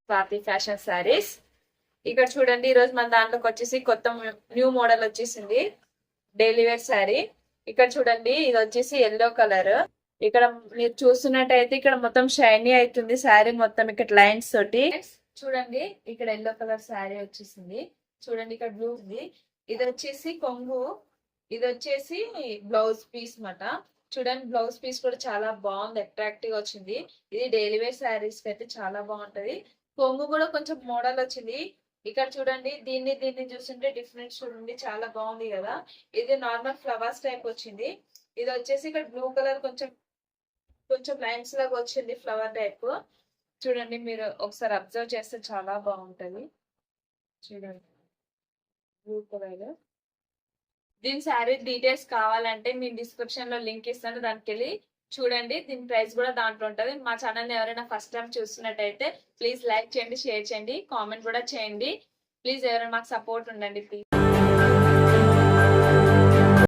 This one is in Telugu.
స్వాతి ఫ్యాషన్ శారీస్. ఇక్కడ చూడండి, ఈ రోజు మన దాంట్లోకి వచ్చేసి కొత్త న్యూ మోడల్ వచ్చేసింది, డైలీ వేర్ శారీ. ఇక్కడ చూడండి, ఇది వచ్చేసి ఎల్లో కలర్. ఇక్కడ మీరు చూస్తున్నట్టయితే ఇక్కడ మొత్తం షైనీ అవుతుంది శారీ మొత్తం, ఇక్కడ లైన్స్ తోటి. చూడండి, ఇక్కడ ఎల్లో కలర్ శారీ వచ్చేసింది. చూడండి, ఇక్కడ బ్లూ ఉంది. ఇది వచ్చేసి కొంగు, ఇది వచ్చేసి బ్లౌజ్ పీస్ మాట. చూడండి, బ్లౌజ్ పీస్ కూడా చాలా బాగుంది, అట్రాక్టివ్ గా వచ్చింది. ఇది డైలీ వేర్ శారీస్ కి అయితే చాలా బాగుంటది. కొంగు కూడా కొంచెం మోడల్ వచ్చింది. ఇక్కడ చూడండి, దీన్ని చూస్తుంటే డిఫరెన్స్ చూడండి, చాలా బాగుంది కదా. ఇది నార్మల్ ఫ్లవర్స్ టైప్ వచ్చింది. ఇది వచ్చేసి ఇక్కడ బ్లూ కలర్ కొంచెం కొంచెం లైన్స్ లాగా వచ్చింది, ఫ్లవర్ టైప్. చూడండి, మీరు ఒకసారి అబ్జర్వ్ చేస్తే చాలా బాగుంటది. చూడండి, బ్లూ కలర్. దీని శారీ డీటెయిల్స్ కావాలంటే నేను డిస్క్రిప్షన్ లో లింక్ ఇస్తాను, దానికి వెళ్ళి చూడండి. దీని ప్రైస్ కూడా దాంట్లో ఉంటది. మా ఛానల్ ని ఎవరైనా ఫస్ట్ టైం చూస్తున్నట్టయితే ప్లీజ్ లైక్ చేయండి, షేర్ చేయండి, కామెంట్ కూడా చేయండి. ప్లీజ్ ఎవరైనా మాకు సపోర్ట్ ఉండండి ప్లీజ్.